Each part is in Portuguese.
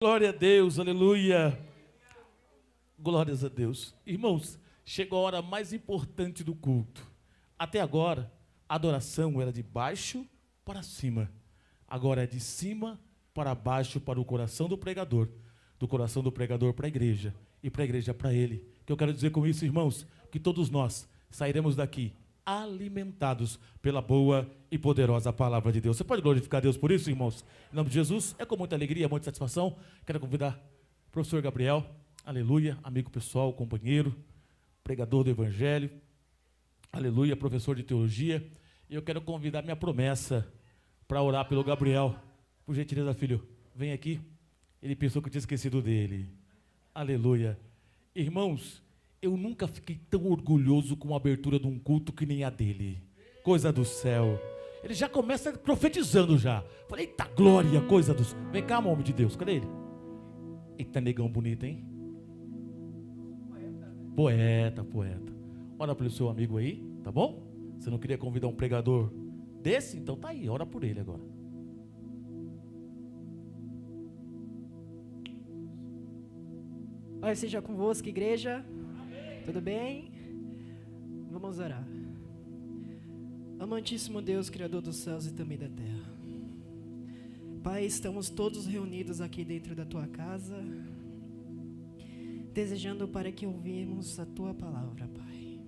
Glória a Deus, aleluia. Glórias a Deus. Irmãos, chegou a hora mais importante do culto. Até agora, a adoração era de baixo para cima. Agora é de cima para baixo para o coração do pregador. Do coração do pregador para a igreja. E para a igreja para ele. O que eu quero dizer com isso, irmãos? Que todos nós sairemos daqui alimentados pela boa e poderosa palavra de Deus. Você pode glorificar a Deus por isso, irmãos? Em nome de Jesus, é com muita alegria, muita satisfação. Quero convidar o professor Gabriel, aleluia, amigo pessoal, companheiro, pregador do evangelho, aleluia, professor de teologia. E eu quero convidar minha promessa para orar pelo Gabriel. Por gentileza, filho, vem aqui. Ele pensou que eu tinha esquecido dele. Aleluia. Irmãos, eu nunca fiquei tão orgulhoso com a abertura de um culto que nem a dele. Coisa do céu. Ele já começa profetizando já. Falei, eita glória, coisa do céu. Vem cá, homem de Deus, cadê ele? Eita negão bonito, hein? Poeta. Ora pelo seu amigo aí, tá bom? Você não queria convidar um pregador desse? Então tá aí, ora por ele agora. Pai seja convosco, igreja. Tudo bem? Vamos orar. Amantíssimo Deus, Criador dos céus e também da terra. Pai, estamos todos reunidos aqui dentro da Tua casa, desejando para que ouvimos a Tua palavra, Pai.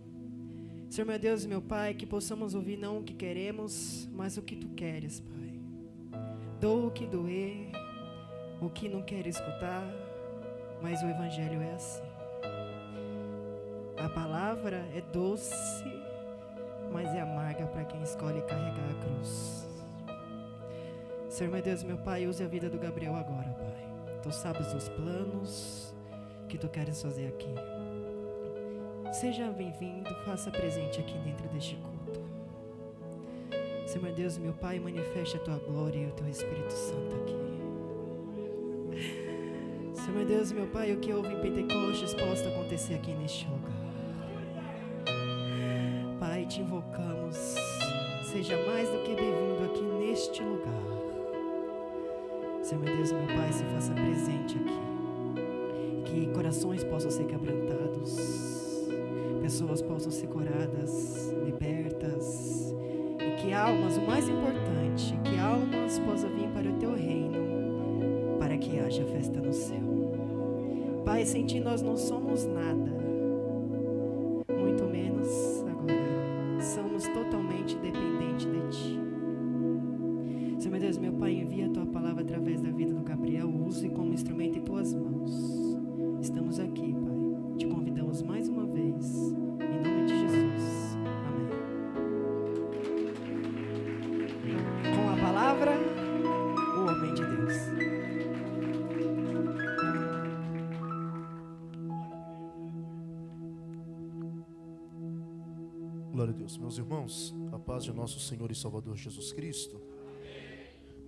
Senhor meu Deus e meu Pai, que possamos ouvir não o que queremos, mas o que Tu queres, Pai. Doa o que doer, o que não quer escutar, mas o Evangelho é assim. A palavra é doce, mas é amarga para quem escolhe carregar a cruz. Senhor meu Deus, meu Pai, use a vida do Gabriel agora, Pai. Tu sabes os planos que Tu queres fazer aqui. Seja bem-vindo, faça presente aqui dentro deste culto. Senhor meu Deus, meu Pai, manifeste a Tua glória e o Teu Espírito Santo aqui. Senhor meu Deus, meu Pai, o que houve em Pentecostes possa acontecer aqui neste lugar. Pai, te invocamos, seja mais do que bem-vindo aqui neste lugar. Senhor meu Deus, meu Pai, se faça presente aqui, que corações possam ser quebrantados, pessoas possam ser curadas, libertas, e que almas, o mais importante, que almas possam vir para o Teu reino, para que haja festa no céu. Pai, sem Ti nós não somos nada, muito menos agora. Somos totalmente dependentes de Ti. Senhor meu Deus, meu Pai, envia a Tua palavra através da vida do Gabriel, use como instrumento em Tuas mãos. Estamos aqui, Pai, te convidamos mais uma vez, em nome de Jesus. Amém. Com a palavra, o homem de Deus. Glória a Deus. Meus irmãos, a paz de nosso Senhor e Salvador Jesus Cristo.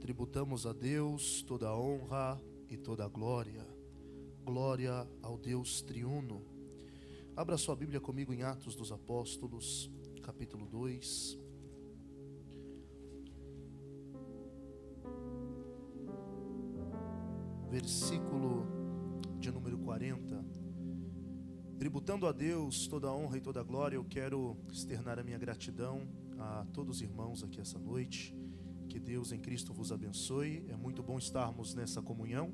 Tributamos a Deus toda a honra e toda a glória. Glória ao Deus triuno. Abra sua Bíblia comigo em Atos dos Apóstolos, capítulo 2. Versículo de número 40. Tributando a Deus toda a honra e toda a glória, eu quero externar a minha gratidão a todos os irmãos aqui essa noite. Que Deus em Cristo vos abençoe. É muito bom estarmos nessa comunhão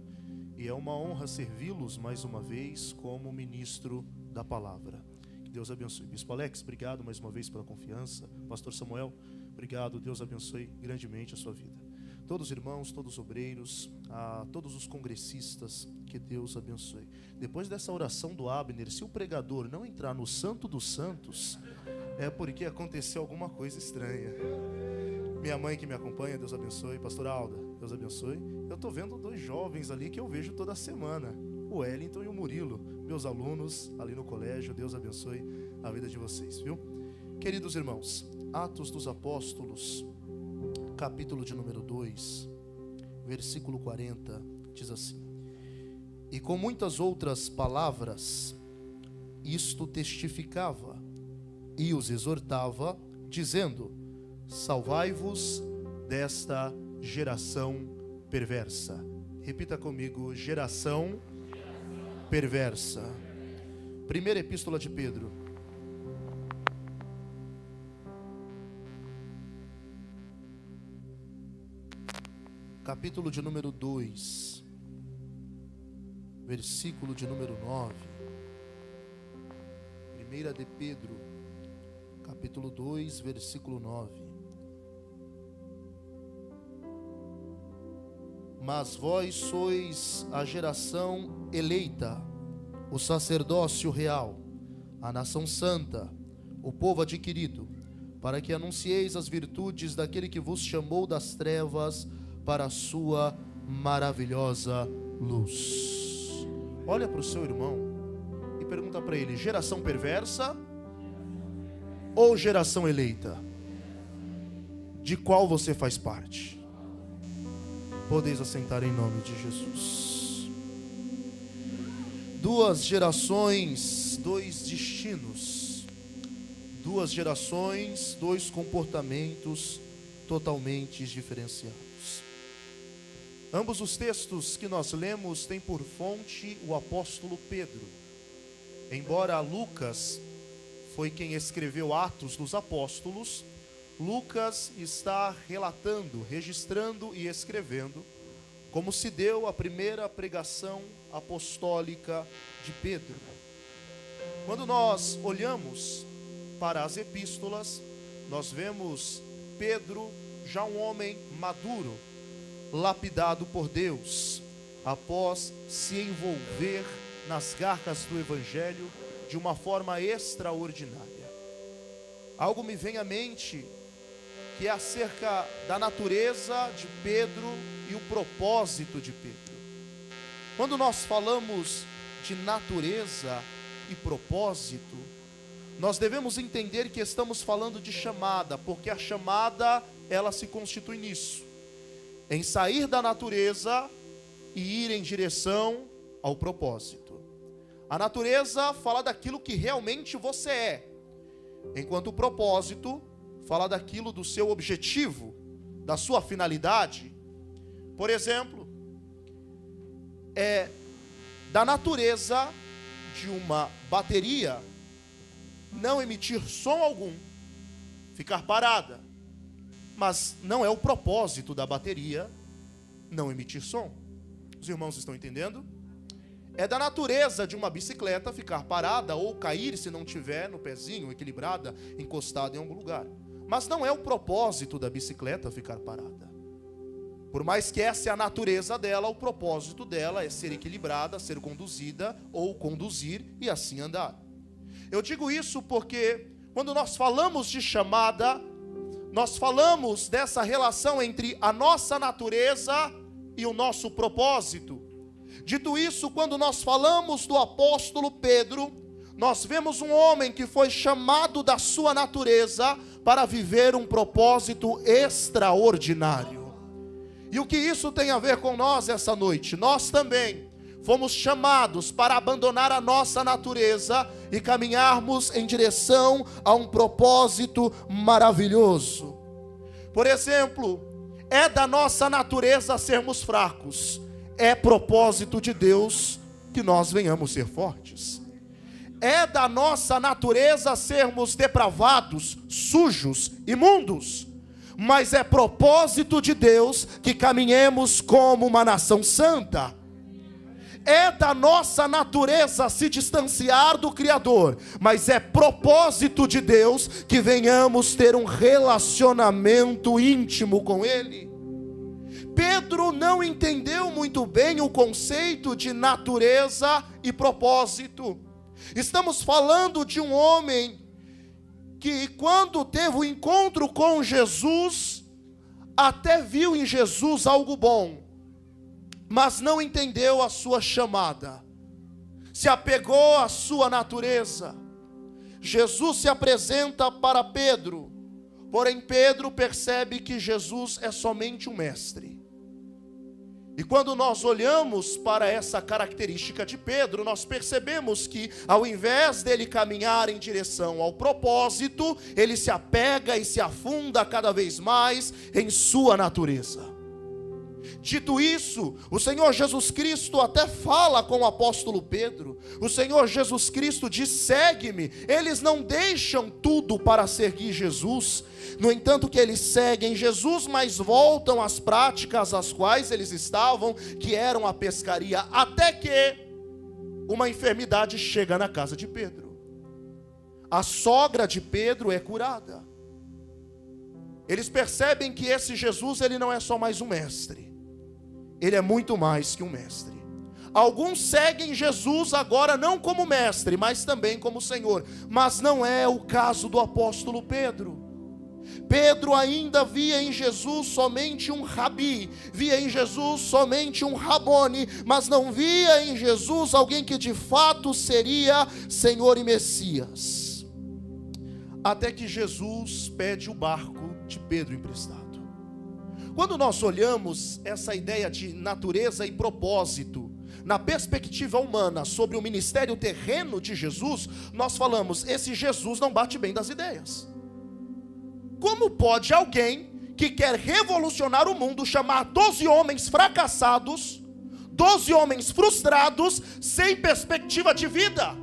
e é uma honra servi-los mais uma vez como ministro da palavra. Que Deus abençoe. Bispo Alex, obrigado mais uma vez pela confiança. Pastor Samuel, obrigado. Deus abençoe grandemente a sua vida. Todos os irmãos, todos os obreiros, a todos os congressistas, que Deus abençoe. Depois dessa oração do Abner, se o pregador não entrar no Santo dos Santos, é porque aconteceu alguma coisa estranha. Minha mãe que me acompanha, Deus abençoe. Pastor Alda, Deus abençoe. Eu estou vendo dois jovens ali que eu vejo toda semana, o Wellington e o Murilo, meus alunos ali no colégio. Deus abençoe a vida de vocês, viu? Queridos irmãos, Atos dos Apóstolos, capítulo de número 2, versículo 40, diz assim: e com muitas outras palavras isto testificava e os exortava, dizendo: salvai-vos desta geração perversa. Repita comigo: geração perversa. Primeira epístola de Pedro. Capítulo de número 2, versículo de número 9. Primeira de Pedro, capítulo 2, versículo 9. Mas vós sois a geração eleita, o sacerdócio real, a nação santa, o povo adquirido, para que anuncieis as virtudes daquele que vos chamou das trevas para a sua maravilhosa luz. Olha para o seu irmão e pergunta para ele: geração perversa ou geração eleita? De qual você faz parte? Podeis assentar em nome de Jesus. Duas gerações, dois destinos. Duas gerações, dois comportamentos totalmente diferenciados. Ambos os textos que nós lemos têm por fonte o apóstolo Pedro. Embora Lucas foi quem escreveu Atos dos Apóstolos, Lucas está relatando, registrando e escrevendo como se deu a primeira pregação apostólica de Pedro. Quando nós olhamos para as epístolas, nós vemos Pedro já um homem maduro, lapidado por Deus, após se envolver nas garras do Evangelho de uma forma extraordinária. Algo me vem à mente que é acerca da natureza de Pedro e o propósito de Pedro. Quando nós falamos de natureza e propósito, nós devemos entender que estamos falando de chamada, porque a chamada, ela se constitui nisso, em sair da natureza e ir em direção ao propósito. A natureza fala daquilo que realmente você é, enquanto o propósito fala daquilo do seu objetivo, da sua finalidade. Por exemplo, da natureza de uma bateria não emitir som algum, ficar parada. Mas não é o propósito da bateria não emitir som. Os irmãos estão entendendo? É da natureza de uma bicicleta ficar parada ou cair se não tiver no pezinho, equilibrada, encostada em algum lugar. Mas não é o propósito da bicicleta ficar parada. Por mais que essa é a natureza dela, o propósito dela é ser equilibrada, ser conduzida ou conduzir e assim andar. Eu digo isso porque quando nós falamos de chamada, nós falamos dessa relação entre a nossa natureza e o nosso propósito. Dito isso, quando nós falamos do apóstolo Pedro, nós vemos um homem que foi chamado da sua natureza para viver um propósito extraordinário. E o que isso tem a ver com nós essa noite? Nós também fomos chamados para abandonar a nossa natureza e caminharmos em direção a um propósito maravilhoso. Por exemplo, é da nossa natureza sermos fracos. É propósito de Deus que nós venhamos ser fortes. É da nossa natureza sermos depravados, sujos, imundos. Mas é propósito de Deus que caminhemos como uma nação santa. É da nossa natureza se distanciar do Criador, mas é propósito de Deus que venhamos ter um relacionamento íntimo com Ele. Pedro não entendeu muito bem o conceito de natureza e propósito. Estamos falando de um homem que, quando teve o encontro com Jesus, até viu em Jesus algo bom, mas não entendeu a sua chamada, se apegou à sua natureza. Jesus se apresenta para Pedro, porém Pedro percebe que Jesus é somente um mestre. E quando nós olhamos para essa característica de Pedro, nós percebemos que, ao invés dele caminhar em direção ao propósito, ele se apega e se afunda cada vez mais em sua natureza. Dito isso, o Senhor Jesus Cristo até fala com o apóstolo Pedro. O Senhor Jesus Cristo diz: segue-me. Eles não deixam tudo para seguir Jesus. No entanto que eles seguem Jesus, mas voltam às práticas às quais eles estavam, que eram a pescaria, até que uma enfermidade chega na casa de Pedro. A sogra de Pedro é curada. Eles percebem que esse Jesus, ele não é só mais um mestre. Ele é muito mais que um mestre. Alguns seguem Jesus agora não como mestre, mas também como Senhor. Mas não é o caso do apóstolo Pedro. Pedro ainda via em Jesus somente um rabi, via em Jesus somente um rabone, mas não via em Jesus alguém que de fato seria Senhor e Messias. Até que Jesus pede o barco de Pedro emprestado. Quando nós olhamos essa ideia de natureza e propósito, na perspectiva humana, sobre o ministério terreno de Jesus, nós falamos: esse Jesus não bate bem das ideias. Como pode alguém que quer revolucionar o mundo chamar 12 homens fracassados, 12 homens frustrados, sem perspectiva de vida?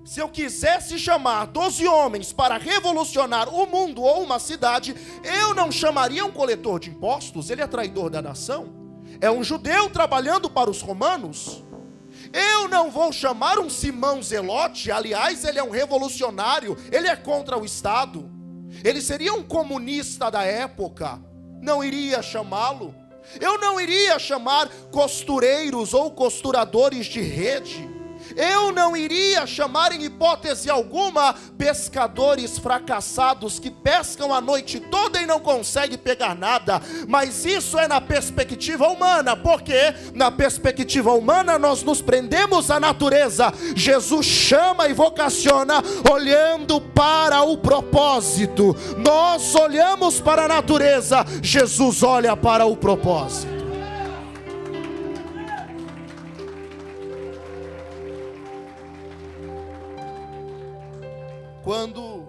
Se eu quisesse chamar 12 homens para revolucionar o mundo ou uma cidade, eu não chamaria um coletor de impostos, ele é traidor da nação, é um judeu trabalhando para os romanos. Eu não vou chamar um Simão Zelote, aliás, ele é um revolucionário, ele é contra o Estado, ele seria um comunista da época, não iria chamá-lo. Eu não iria chamar costureiros ou costuradores de rede. Eu não iria chamar em hipótese alguma pescadores fracassados que pescam a noite toda e não conseguem pegar nada. Mas isso é na perspectiva humana, porque na perspectiva humana nós nos prendemos à natureza. Jesus chama e vocaciona olhando para o propósito. Nós olhamos para a natureza, Jesus olha para o propósito. Quando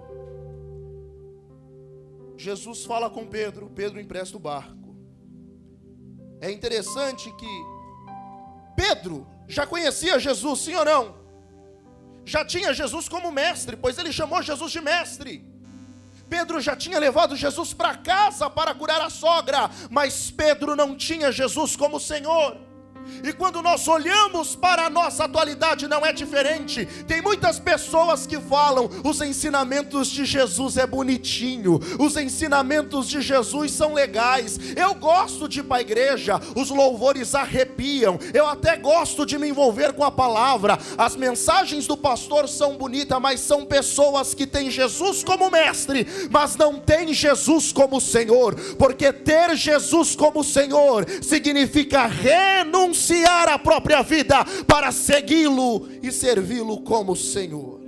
Jesus fala com Pedro, Pedro empresta o barco. É interessante que Pedro já conhecia Jesus, sim ou não? Já tinha Jesus como mestre, pois ele chamou Jesus de mestre. Pedro já tinha levado Jesus para casa para curar a sogra, mas Pedro não tinha Jesus como Senhor. E quando nós olhamos para a nossa atualidade, não é diferente. Tem muitas pessoas que falam: os ensinamentos de Jesus é bonitinho, os ensinamentos de Jesus são legais, eu gosto de ir para a igreja, os louvores arrepiam, eu até gosto de me envolver com a palavra, as mensagens do pastor são bonitas, mas são pessoas que têm Jesus como mestre, mas não têm Jesus como Senhor. Porque ter Jesus como Senhor significa renunciar a própria vida para segui-lo e servi-lo como Senhor.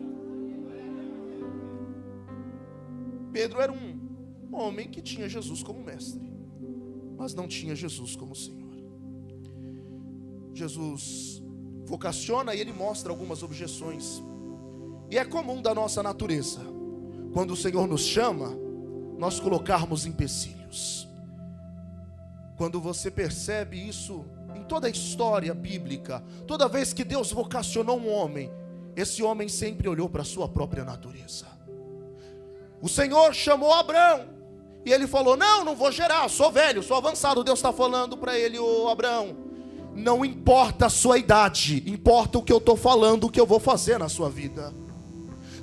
Pedro era um homem que tinha Jesus como mestre, mas não tinha Jesus como Senhor. Jesus vocaciona e ele mostra algumas objeções. E é comum da nossa natureza, quando o Senhor nos chama, nós colocarmos empecilhos. Quando você percebe isso em toda a história bíblica, toda vez que Deus vocacionou um homem, esse homem sempre olhou para a sua própria natureza. O Senhor chamou Abraão, e ele falou: não vou gerar, sou velho, sou avançado. Deus está falando para ele: ô Abraão, não importa a sua idade, importa o que eu estou falando, o que eu vou fazer na sua vida.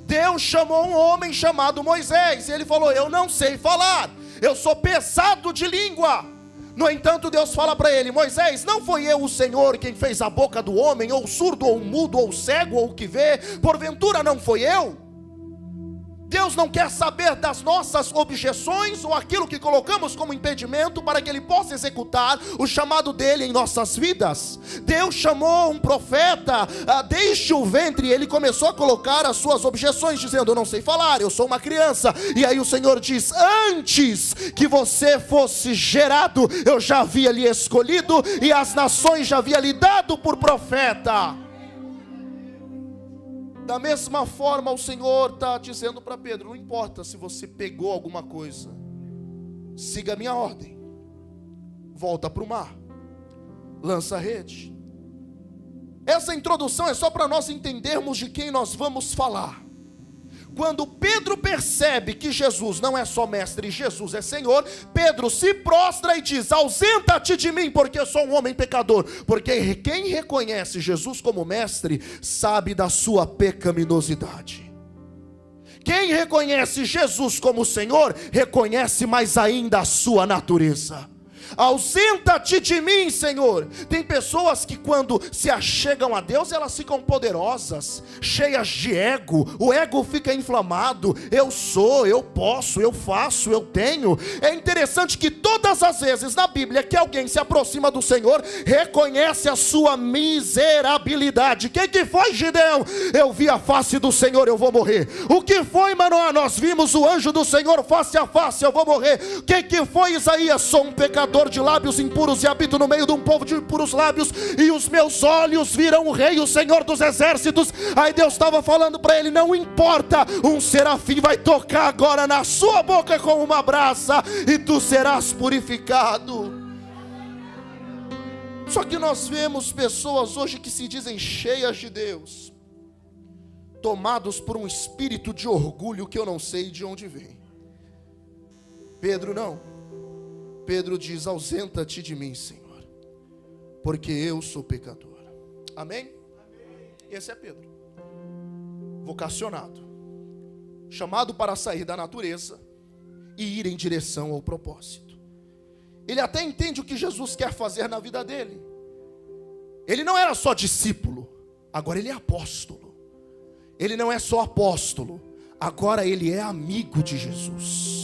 Deus chamou um homem chamado Moisés, e ele falou: eu não sei falar, eu sou pesado de língua. No entanto, Deus fala para ele: Moisés, não foi eu o Senhor quem fez a boca do homem, ou surdo, ou mudo, ou cego, ou o que vê? Porventura não foi eu? Deus não quer saber das nossas objeções, ou aquilo que colocamos como impedimento para que Ele possa executar o chamado dEle em nossas vidas. Deus chamou um profeta desde o ventre, e ele começou a colocar as suas objeções, dizendo: eu não sei falar, eu sou uma criança. E aí o Senhor diz: antes que você fosse gerado, eu já havia lhe escolhido, e as nações já havia lhe dado por profeta. Da mesma forma, o Senhor está dizendo para Pedro: não importa se você pegou alguma coisa, siga a minha ordem. volta para o mar, lança a rede. Essa introdução é só para nós entendermos de quem nós vamos falar. Quando Pedro percebe que Jesus não é só mestre, Jesus é Senhor, Pedro se prostra e diz: ausenta-te de mim, porque eu sou um homem pecador. Porque quem reconhece Jesus como mestre, sabe da sua pecaminosidade. Quem reconhece Jesus como Senhor, reconhece mais ainda a sua natureza. Ausenta-te de mim, Senhor. Tem pessoas que quando se achegam a Deus, elas ficam poderosas, cheias de ego. O ego fica inflamado. Eu sou, eu posso, eu faço, eu tenho. É interessante que todas as vezes na Bíblia que alguém se aproxima do Senhor, reconhece a sua miserabilidade. O que foi, Gideão? Eu vi a face do Senhor, eu vou morrer. O que foi, Manoá? Nós vimos o anjo do Senhor face a face, eu vou morrer. O que foi, Isaías? Sou um pecador de lábios impuros e habito no meio de um povo de impuros lábios, e os meus olhos viram o Rei, o Senhor dos exércitos. Aí Deus estava falando para ele: não importa, um serafim vai tocar agora na sua boca com uma brasa, e tu serás purificado. Só que nós vemos pessoas hoje que se dizem cheias de Deus, tomados por um espírito de orgulho que eu não sei de onde vem. Pedro não. Pedro diz: ausenta-te de mim, Senhor, porque eu sou pecador. Amém? Esse é Pedro, vocacionado, chamado para sair da natureza e ir em direção ao propósito. Ele até entende o que Jesus quer fazer na vida dele. Ele não era só discípulo, agora ele é apóstolo. Ele não é só apóstolo, agora ele é amigo de Jesus.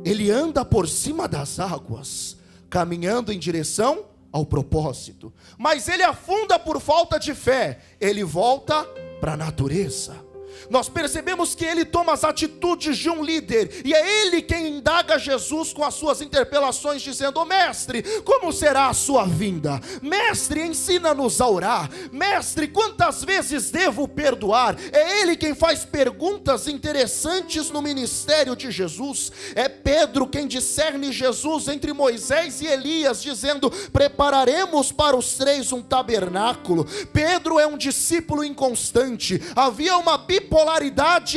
Ele anda por cima das águas, caminhando em direção ao propósito. Mas ele afunda por falta de fé. Ele volta para a natureza. Nós percebemos que ele toma as atitudes de um líder, e é ele quem indaga Jesus com as suas interpelações, dizendo: mestre, como será a sua vinda? Mestre, ensina-nos a orar. Mestre, quantas vezes devo perdoar? É ele quem faz perguntas interessantes no ministério de Jesus. É Pedro quem discerne Jesus entre Moisés e Elias, dizendo: prepararemos para os três um tabernáculo. Pedro é um discípulo inconstante. Havia uma bipolaridade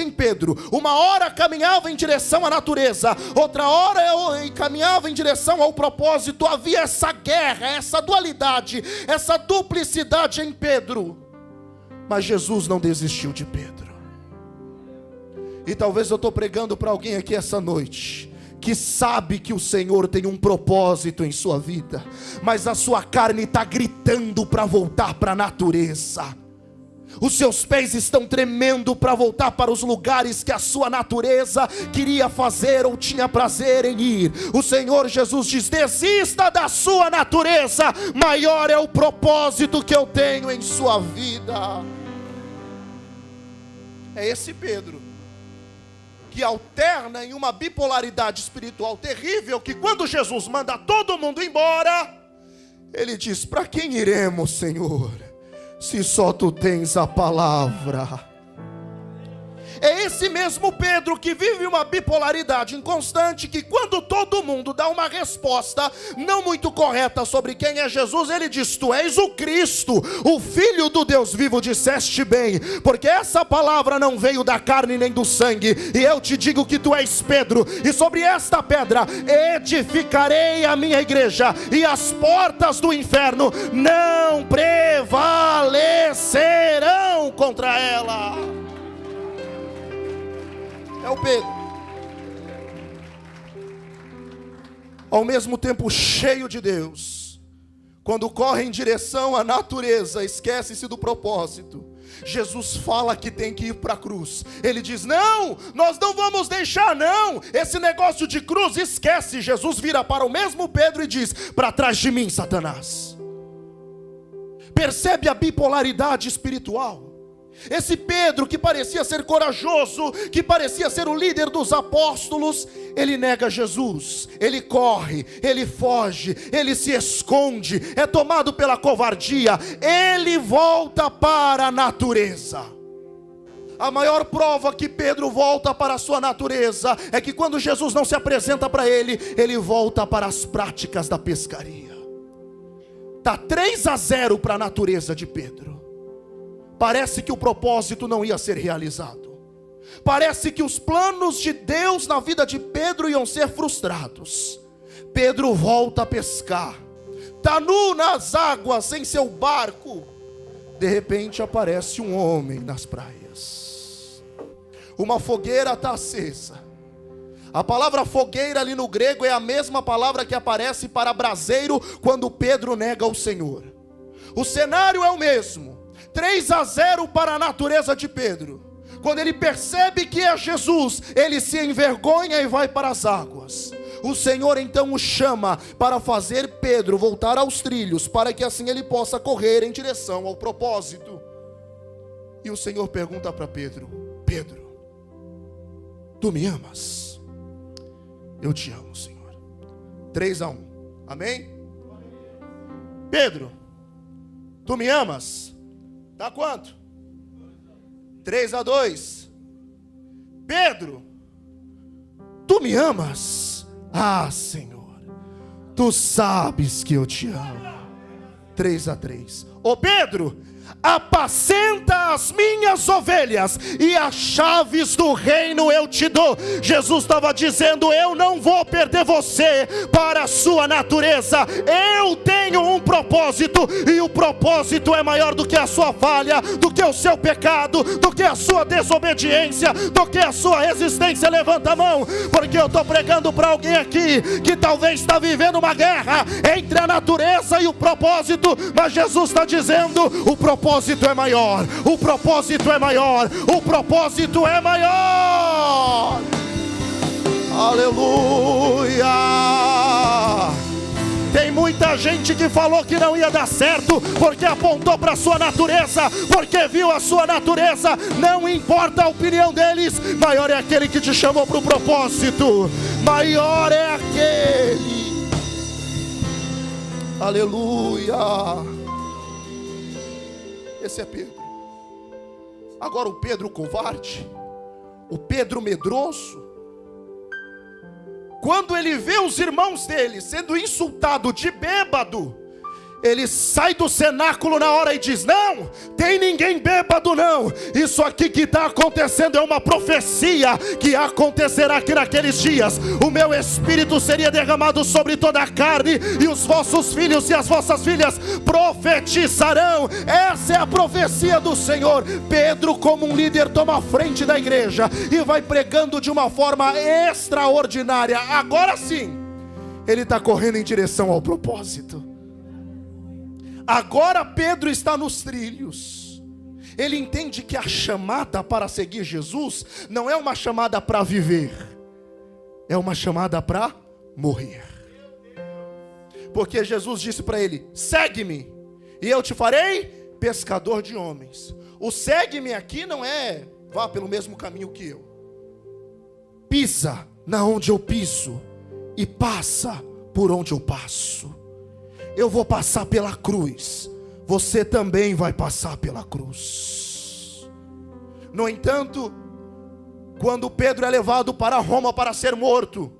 em Pedro. Uma hora caminhava em direção à natureza, outra hora caminhava em direção ao propósito. Havia essa guerra, essa dualidade, essa duplicidade em Pedro. Mas Jesus não desistiu de Pedro. E talvez eu estou pregando para alguém aqui essa noite que sabe que o Senhor tem um propósito em sua vida, mas a sua carne está gritando para voltar para a natureza. Os seus pés estão tremendo para voltar para os lugares que a sua natureza queria fazer ou tinha prazer em ir. O Senhor Jesus diz: desista da sua natureza, maior é o propósito que eu tenho em sua vida. É esse Pedro que alterna em uma bipolaridade espiritual terrível, que quando Jesus manda todo mundo embora, ele diz: para quem iremos, Senhor, se só tu tens a palavra? É esse mesmo Pedro que vive uma bipolaridade inconstante, que quando todo mundo dá uma resposta não muito correta sobre quem é Jesus, ele diz: tu és o Cristo, o Filho do Deus vivo. Disseste bem, porque essa palavra não veio da carne nem do sangue. E eu te digo que tu és Pedro, e sobre esta pedra edificarei a minha igreja, e as portas do inferno não prevalecerão contra ela. É o Pedro, ao mesmo tempo cheio de Deus. Quando corre em direção à natureza, esquece-se do propósito. Jesus fala que tem que ir para a cruz. Ele diz: não, nós não vamos deixar não. Esse negócio de cruz, esquece. Jesus vira para o mesmo Pedro e diz: para trás de mim, Satanás. Percebe a bipolaridade espiritual? Esse Pedro que parecia ser corajoso, que parecia ser o líder dos apóstolos, ele nega Jesus, ele corre, ele foge, ele se esconde, é tomado pela covardia, ele volta para a natureza. A maior prova que Pedro volta para a sua natureza é que quando Jesus não se apresenta para ele, ele volta para as práticas da pescaria. Está 3-0 para a natureza de Pedro. Parece que o propósito não ia ser realizado. Parece que os planos de Deus na vida de Pedro iam ser frustrados. Pedro volta a pescar. Está nu nas águas em seu barco. De repente aparece um homem nas praias. Uma fogueira está acesa. A palavra fogueira ali no grego é a mesma palavra que aparece para braseiro quando Pedro nega o Senhor. O cenário é o mesmo. 3-0 para a natureza de Pedro. Quando ele percebe que é Jesus, ele se envergonha e vai para as águas. O Senhor então o chama para fazer Pedro voltar aos trilhos, para que assim ele possa correr em direção ao propósito. E o Senhor pergunta para Pedro: Pedro, tu me amas? Eu te amo, Senhor. 3-1, amém? Pedro, tu me amas? Dá quanto? 3-2. Pedro, tu me amas? Ah, Senhor, tu sabes que eu te amo. 3-3. Ô Pedro, apacenta as minhas ovelhas, e as chaves do reino eu te dou. Jesus estava dizendo: eu não vou perder você para a sua natureza. Eu tenho um propósito, e o propósito é maior do que a sua falha, do que o seu pecado, do que a sua desobediência, do que a sua resistência. Levanta a mão, porque eu estou pregando para alguém aqui que talvez está vivendo uma guerra entre a natureza e o propósito, mas Jesus está dizendo: o propósito é maior, o propósito é maior, o propósito é maior. Aleluia. Tem muita gente que falou que não ia dar certo, porque apontou para a sua natureza, porque viu a sua natureza. Não importa a opinião deles, maior é aquele que te chamou para o propósito, maior é aquele. Aleluia. Esse é Pedro. Agora o Pedro covarde, o Pedro medroso, quando ele vê os irmãos dele sendo insultado de bêbado, ele sai do cenáculo na hora e diz: não, tem ninguém bêbado não. Isso aqui que está acontecendo é uma profecia que acontecerá aqui naqueles dias. O meu espírito seria derramado sobre toda a carne, e os vossos filhos e as vossas filhas profetizarão. Essa é a profecia do Senhor. Pedro, como um líder, toma a frente da igreja e vai pregando de uma forma extraordinária. Agora sim, ele está correndo em direção ao propósito. Agora Pedro está nos trilhos. Ele entende que a chamada para seguir Jesus não é uma chamada para viver, é uma chamada para morrer. Porque Jesus disse para ele: segue-me e eu te farei pescador de homens. O segue-me aqui não é vá pelo mesmo caminho que eu. Pisa na onde eu piso e passa por onde eu passo. Eu vou passar pela cruz, você também vai passar pela cruz. No entanto, quando Pedro é levado para Roma para ser morto,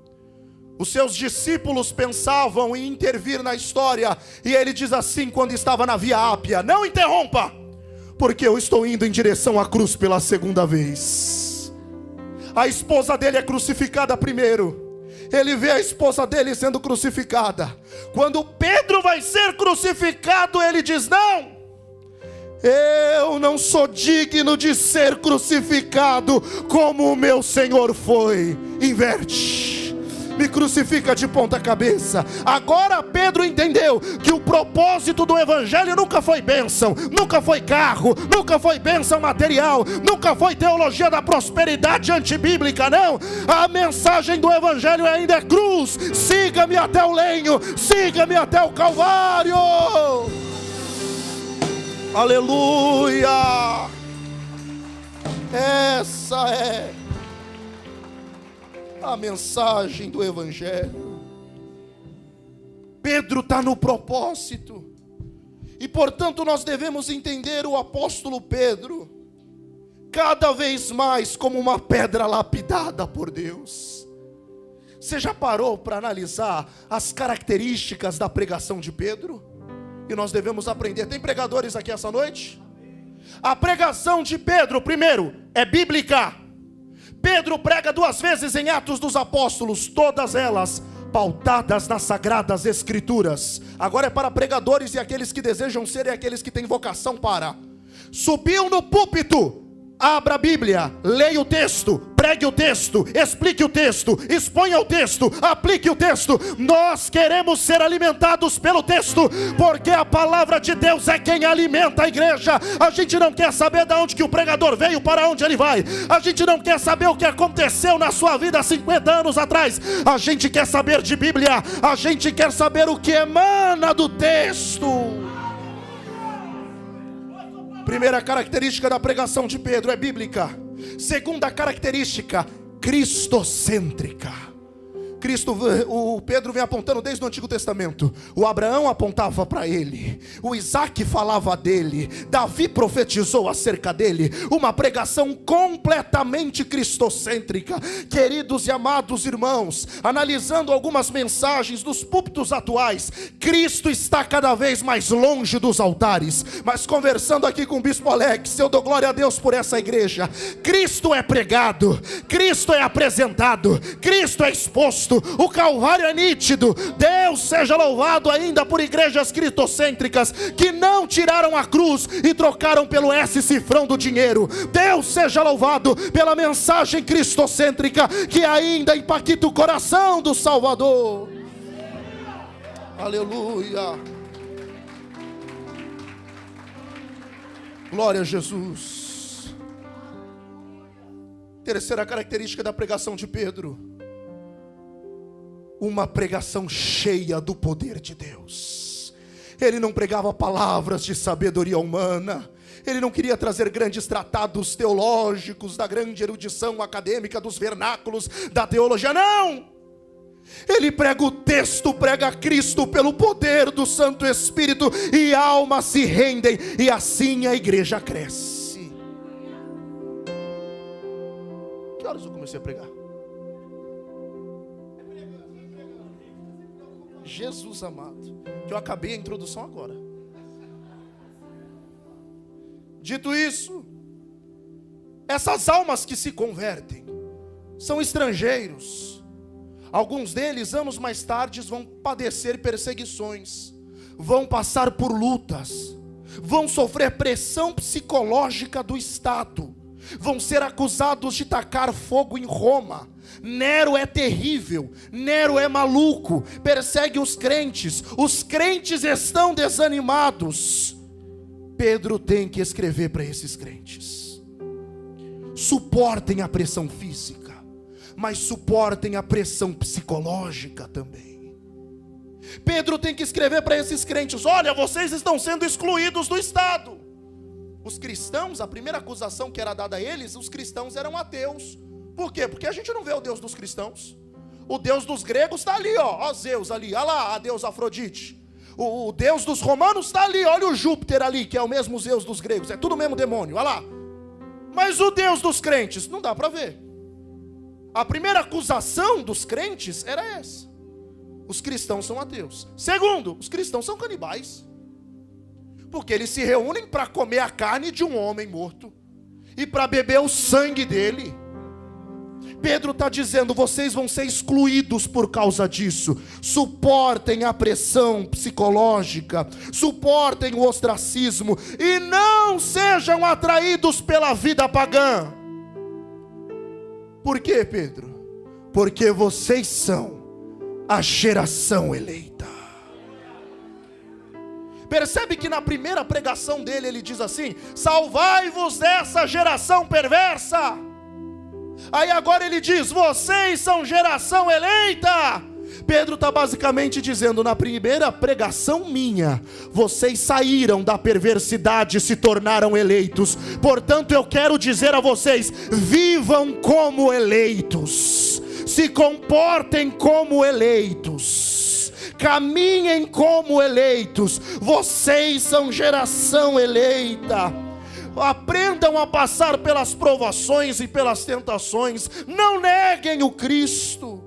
os seus discípulos pensavam em intervir na história, e ele diz assim quando estava na Via Ápia: não interrompa, porque eu estou indo em direção à cruz pela segunda vez. A esposa dele é crucificada primeiro. Ele vê a esposa dele sendo crucificada. Quando Pedro vai ser crucificado, ele diz: não, eu não sou digno de ser crucificado como o meu Senhor foi. Inverte, me crucifica de ponta cabeça. Agora Pedro entendeu que o propósito do evangelho nunca foi bênção, nunca foi carro, nunca foi bênção material, nunca foi teologia da prosperidade antibíblica, não. A mensagem do evangelho ainda é cruz. Siga-me até o lenho, siga-me até o Calvário. Aleluia. Essa é a mensagem do evangelho. Pedro está no propósito, e portanto nós devemos entender o apóstolo Pedro cada vez mais como uma pedra lapidada por Deus. Você já parou para analisar as características da pregação de Pedro? E nós devemos aprender. Tem pregadores aqui essa noite? A pregação de Pedro, primeiro, é bíblica. Pedro prega 2 vezes em Atos dos Apóstolos, todas elas pautadas nas Sagradas Escrituras. Agora é para pregadores e aqueles que desejam ser e aqueles que têm vocação para. Subiu no púlpito, abra a Bíblia, leia o texto, pregue o texto, explique o texto, exponha o texto, aplique o texto. Nós queremos ser alimentados pelo texto, porque a palavra de Deus é quem alimenta a igreja. A gente não quer saber de onde que o pregador veio, para onde ele vai. A gente não quer saber o que aconteceu na sua vida há 50 anos atrás. A gente quer saber de Bíblia. A gente quer saber o que emana do texto. Primeira característica da pregação de Pedro é bíblica. Segunda característica, cristocêntrica. O Pedro vem apontando desde o Antigo Testamento. O Abraão apontava para ele, o Isaac falava dele, Davi profetizou acerca dele. Uma pregação completamente cristocêntrica. Queridos e amados irmãos, analisando algumas mensagens dos púlpitos atuais, Cristo está cada vez mais longe dos altares. Mas conversando aqui com o Bispo Alex, eu dou glória a Deus por essa igreja. Cristo é pregado, Cristo é apresentado, Cristo é exposto. O Calvário é nítido. Deus seja louvado ainda por igrejas cristocêntricas que não tiraram a cruz e trocaram pelo S cifrão do dinheiro. Deus seja louvado pela mensagem cristocêntrica que ainda impacta o coração do Salvador. Aleluia. Glória a Jesus. Terceira característica da pregação de Pedro: uma pregação cheia do poder de Deus. Ele não pregava palavras de sabedoria humana. Ele não queria trazer grandes tratados teológicos, da grande erudição acadêmica, dos vernáculos da teologia, não! Ele prega o texto, prega Cristo pelo poder do Santo Espírito, e almas se rendem, e assim a igreja cresce. Que horas eu comecei a pregar? Jesus amado, que eu acabei a introdução agora. Dito isso, essas almas que se convertem são estrangeiros. Alguns deles, anos mais tarde, vão padecer perseguições, vão passar por lutas, vão sofrer pressão psicológica do Estado, vão ser acusados de tacar fogo em Roma. Nero é terrível, Nero é maluco, persegue os crentes estão desanimados. Pedro tem que escrever para esses crentes: suportem a pressão física, mas suportem a pressão psicológica também. Pedro tem que escrever para esses crentes: olha, vocês estão sendo excluídos do Estado. Os cristãos, a primeira acusação que era dada a eles, os cristãos eram ateus. Por quê? Porque a gente não vê o Deus dos cristãos. O Deus dos gregos está ali, ó Zeus ali, olha lá a deusa Afrodite. O Deus dos romanos está ali, olha o Júpiter ali, que é o mesmo Zeus dos gregos, é tudo o mesmo demônio, olha lá. Mas o Deus dos crentes, não dá para ver. A primeira acusação dos crentes era essa: os cristãos são ateus. Segundo, os cristãos são canibais, porque eles se reúnem para comer a carne de um homem morto e para beber o sangue dele. Pedro está dizendo: vocês vão ser excluídos por causa disso. Suportem a pressão psicológica, suportem o ostracismo e não sejam atraídos pela vida pagã. Por quê, Pedro? Porque vocês são a geração eleita. Percebe que na primeira pregação dele ele diz assim: salvai-vos dessa geração perversa. Aí agora ele diz: vocês são geração eleita. Pedro está basicamente dizendo: na primeira pregação minha, vocês saíram da perversidade e se tornaram eleitos. Portanto eu quero dizer a vocês: vivam como eleitos, se comportem como eleitos, caminhem como eleitos. Vocês são geração eleita. aprendam a passar pelas provações e pelas tentações, não neguem o Cristo.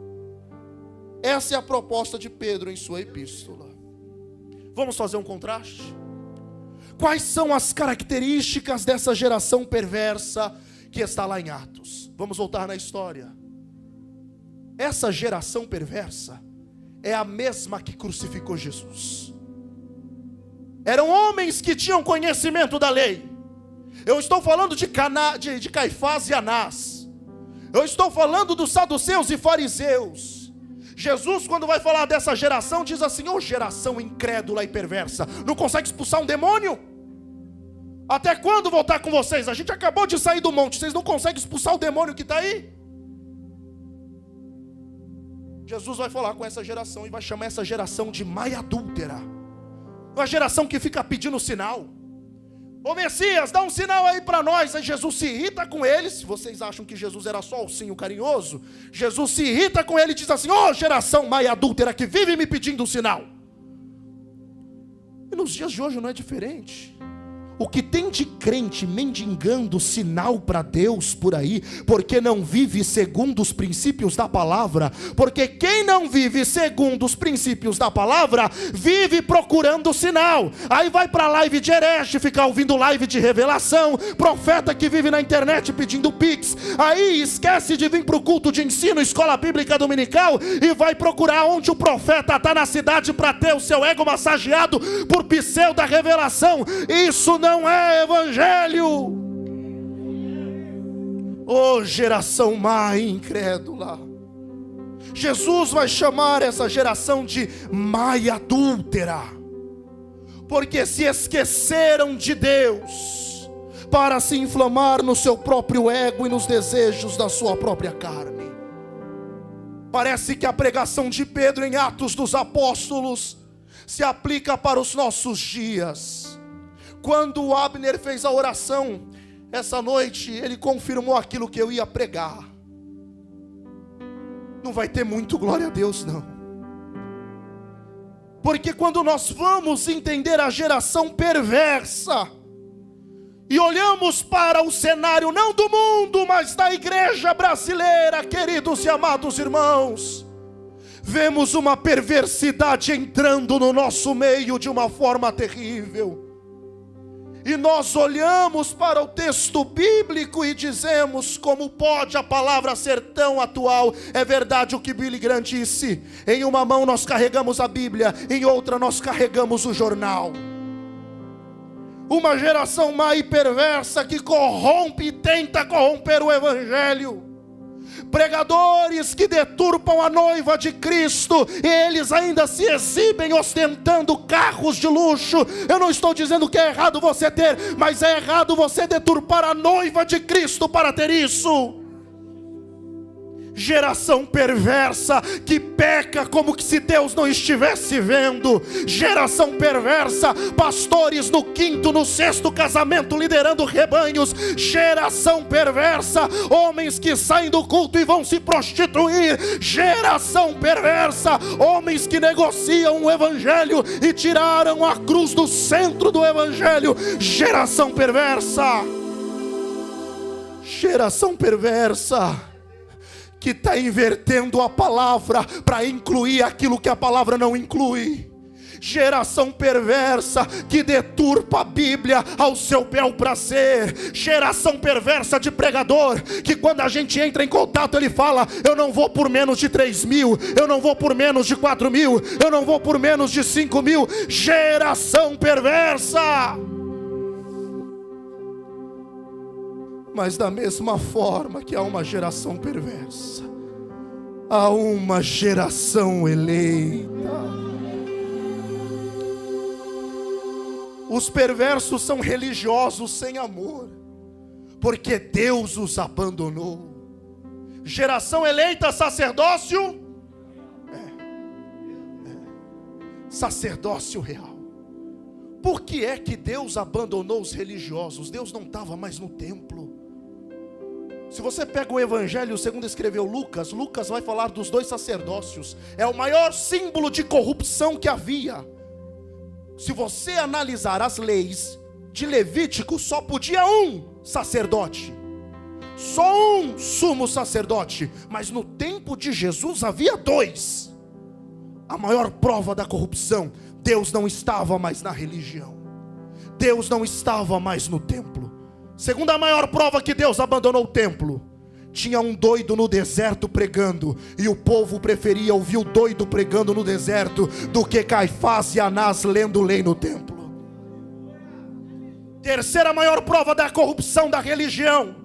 Essa é a proposta de Pedro em sua epístola. Vamos fazer um contraste? Quais são as características dessa geração perversa que está lá em Atos? Vamos voltar na história. Essa geração perversa é a mesma que crucificou Jesus. Eram homens que tinham conhecimento da lei. Eu estou falando de Caifás e Anás. Eu estou falando dos saduceus e fariseus. Jesus, quando vai falar dessa geração, diz assim: ô geração incrédula e perversa, não consegue expulsar um demônio? Até quando voltar com vocês? A gente acabou de sair do monte, vocês não conseguem expulsar o demônio que está aí? Jesus vai falar com essa geração e vai chamar essa geração de mãe adúltera. Uma geração que fica pedindo sinal. Ô Messias, dá um sinal aí para nós. Aí Jesus se irrita com eles. Se vocês acham que Jesus era só o ursinho carinhoso, Jesus se irrita com ele e diz assim: ô geração mãe adúltera que vive me pedindo um sinal. E nos dias de hoje não é diferente. O que tem de crente mendigando sinal para Deus por aí, porque não vive segundo os princípios da palavra, porque quem não vive segundo os princípios da palavra, vive procurando sinal. Aí vai para live de herege, ficar ouvindo live de revelação, profeta que vive na internet pedindo pix, aí esquece de vir para o culto de ensino, escola bíblica dominical, e vai procurar onde o profeta está na cidade para ter o seu ego massageado por pseudo revelação. Isso não é evangelho. Ô geração má e incrédula, Jesus vai chamar essa geração de má e adúltera, porque se esqueceram de Deus para se inflamar no seu próprio ego e nos desejos da sua própria carne. Parece que a pregação de Pedro em Atos dos Apóstolos se aplica para os nossos dias. Quando o Abner fez a oração essa noite, ele confirmou aquilo que eu ia pregar. Não vai ter muito glória a Deus não. Porque quando nós vamos entender a geração perversa e olhamos para o cenário não do mundo, mas da igreja brasileira, queridos e amados irmãos, vemos uma perversidade entrando no nosso meio de uma forma terrível. E nós olhamos para o texto bíblico e dizemos: como pode a palavra ser tão atual? É verdade o que Billy Graham disse: em uma mão nós carregamos a Bíblia, em outra nós carregamos o jornal. Uma geração má e perversa que corrompe e tenta corromper o evangelho. Pregadores que deturpam a noiva de Cristo, e eles ainda se exibem ostentando carros de luxo. Eu não estou dizendo que é errado você ter, mas é errado você deturpar a noiva de Cristo para ter isso. Geração perversa que peca como que se Deus não estivesse vendo. Geração perversa, pastores no quinto, no sexto casamento liderando rebanhos. Geração perversa, homens que saem do culto e vão se prostituir. Geração perversa, homens que negociam o evangelho e tiraram a cruz do centro do evangelho. Geração perversa. Geração perversa que está invertendo a palavra para incluir aquilo que a palavra não inclui. Geração perversa que deturpa a Bíblia ao seu bel prazer. Geração perversa de pregador que quando a gente entra em contato ele fala: eu não vou por menos de 3.000, eu não vou por menos de 4.000, eu não vou por menos de 5.000. Geração perversa. Mas da mesma forma que há uma geração perversa, há uma geração eleita. Os perversos são religiosos sem amor, porque Deus os abandonou. Geração eleita, sacerdócio? Sacerdócio real. Por que é que Deus abandonou os religiosos? Deus não estava mais no templo. Se você pega o evangelho segundo escreveu Lucas, Lucas vai falar dos 2 sacerdócios. É o maior símbolo de corrupção que havia. Se você analisar as leis de Levítico só podia um sacerdote, só um sumo sacerdote, mas no tempo de Jesus havia dois. A maior prova da corrupção: Deus não estava mais na religião, Deus não estava mais no templo. Segunda maior prova que Deus abandonou o templo: tinha um doido no deserto pregando, e o povo preferia ouvir o doido pregando no deserto do que Caifás e Anás lendo lei no templo. Terceira maior prova da corrupção da religião: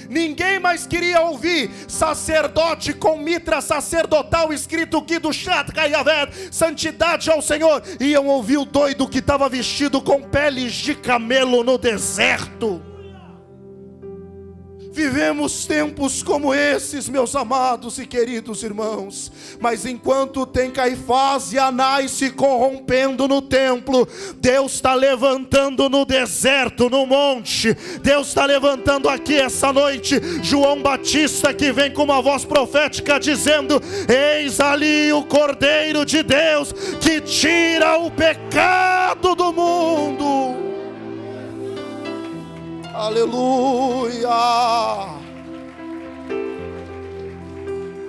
ninguém mais queria ouvir sacerdote com mitra sacerdotal escrito Kidushat Hayaved, santidade ao Senhor. Iam ouvir o doido que estava vestido com peles de camelo no deserto. Vivemos tempos como esses, meus amados e queridos irmãos. Mas enquanto tem Caifás e Anás se corrompendo no templo, Deus está levantando no deserto, no monte. Deus está levantando aqui essa noite João Batista, que vem com uma voz profética dizendo: eis ali o Cordeiro de Deus que tira o pecado do mundo. Aleluia!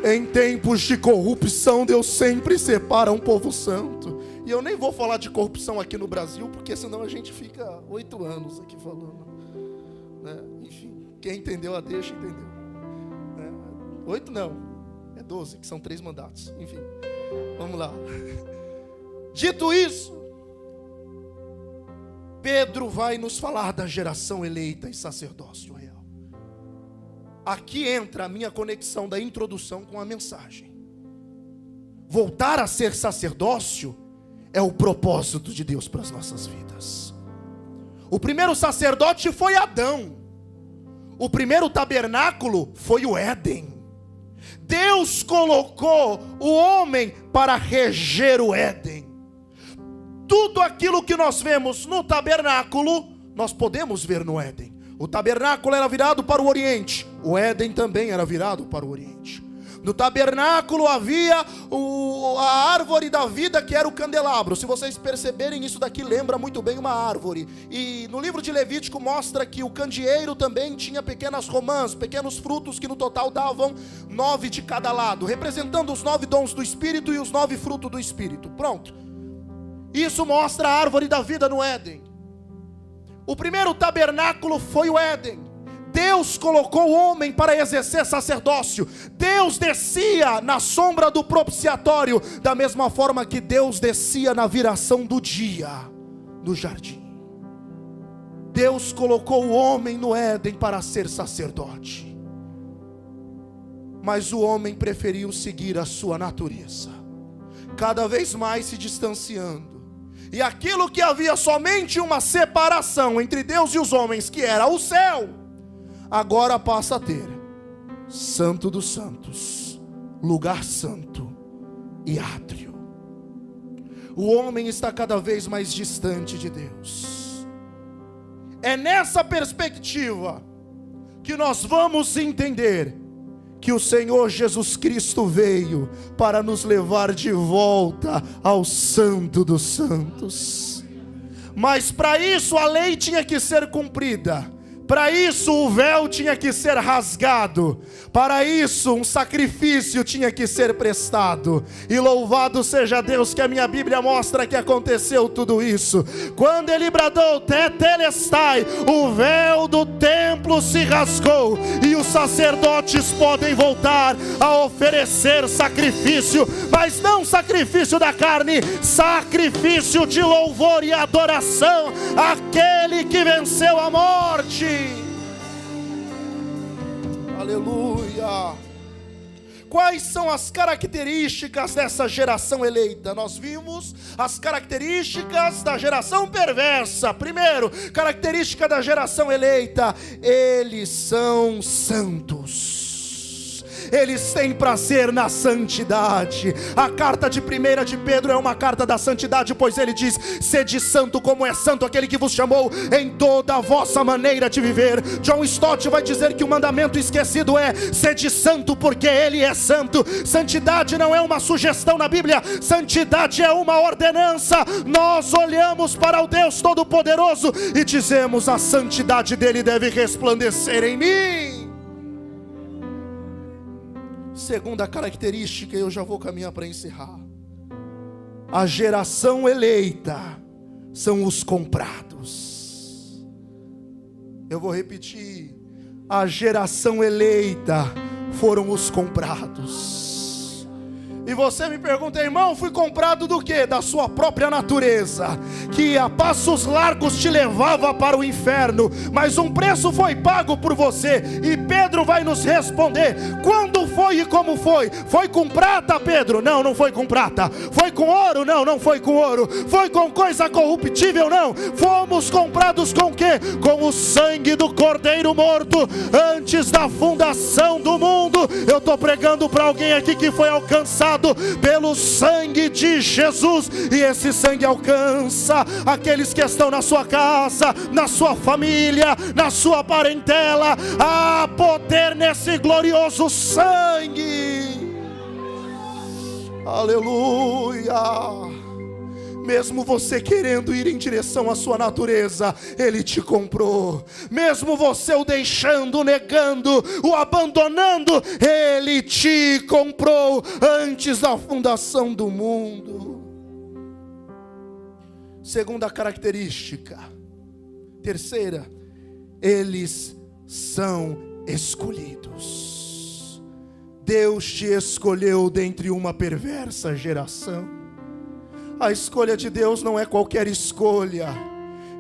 Em tempos de corrupção, Deus sempre separa um povo santo. E eu nem vou falar de corrupção aqui no Brasil, porque senão a gente fica 8 anos aqui falando, né? Enfim, quem entendeu a deixa, entendeu, né? 8 não, é 12, que são 3 mandatos. Enfim, vamos lá. Dito isso, Pedro vai nos falar da geração eleita e sacerdócio real. Aqui entra a minha conexão da introdução com a mensagem. Voltar a ser sacerdócio é o propósito de Deus para as nossas vidas. O primeiro sacerdote foi Adão. O primeiro tabernáculo foi o Éden. Deus colocou o homem para reger o Éden. Tudo aquilo que nós vemos no tabernáculo, nós podemos ver no Éden. O tabernáculo era virado para o Oriente, o Éden também era virado para o Oriente. No tabernáculo havia a árvore da vida, que era o candelabro. Se vocês perceberem, isso daqui lembra muito bem uma árvore. E no livro de Levítico mostra que o candeeiro também tinha pequenas romãs, pequenos frutos que no total davam 9 de cada lado, representando os 9 dons do Espírito e os 9 frutos do Espírito. Pronto. Isso mostra a árvore da vida no Éden. O primeiro tabernáculo foi o Éden. Deus colocou o homem para exercer sacerdócio. Deus descia na sombra do propiciatório, da mesma forma que Deus descia na viração do dia no jardim. Deus colocou o homem no Éden para ser sacerdote. Mas o homem preferiu seguir a sua natureza, cada vez mais se distanciando. E aquilo que havia somente uma separação entre Deus e os homens, que era o céu, agora passa a ter Santo dos Santos, lugar santo e átrio. O homem está cada vez mais distante de Deus. É nessa perspectiva que nós vamos entender que o Senhor Jesus Cristo veio para nos levar de volta ao Santo dos Santos. Mas para isso a lei tinha que ser cumprida. Para isso o véu tinha que ser rasgado. Para isso um sacrifício tinha que ser prestado. E louvado seja Deus que a minha Bíblia mostra que aconteceu tudo isso. Quando ele bradou Tetelestai, o véu do templo se rasgou, e os sacerdotes podem voltar a oferecer sacrifício, mas não sacrifício da carne, sacrifício de louvor e adoração àquele que venceu a morte. Aleluia. Quais são as características dessa geração eleita? Nós vimos as características da geração perversa. Primeiro, característica da geração eleita: eles são santos. eles têm prazer na santidade. A carta de 1 de Pedro é uma carta da santidade, pois ele diz: sede santo como é santo aquele que vos chamou em toda a vossa maneira de viver. John Stott vai dizer que o mandamento esquecido é: sede santo porque ele é santo. Santidade não é uma sugestão na Bíblia, santidade é uma ordenança. Nós olhamos para o Deus Todo-Poderoso e dizemos: a santidade dele deve resplandecer em mim. Segunda característica, eu já vou caminhar para encerrar: a geração eleita são os comprados. Eu vou repetir: a geração eleita foram os comprados. E você me pergunta: irmão, fui comprado do quê? Da sua própria natureza, que a passos largos te levava para o inferno, mas um preço foi pago por você. E Pedro vai nos responder: quando foi e como foi? Foi com prata, Pedro? Não, não foi com prata. Foi com ouro? Não, não foi com ouro. Foi com coisa corruptível? Não. Fomos comprados com o quê? Com o sangue do Cordeiro morto antes da fundação do mundo. Eu estou pregando para alguém aqui que foi alcançado pelo sangue de Jesus, e esse sangue alcança aqueles que estão na sua casa, na sua família, na sua parentela. Há poder nesse glorioso sangue. Aleluia. Mesmo você querendo ir em direção à sua natureza, ele te comprou. Mesmo você o deixando, o negando, o abandonando, ele te comprou antes da fundação do mundo. Segunda característica. Terceira, eles são escolhidos. Deus te escolheu dentre uma perversa geração. A escolha de Deus não é qualquer escolha.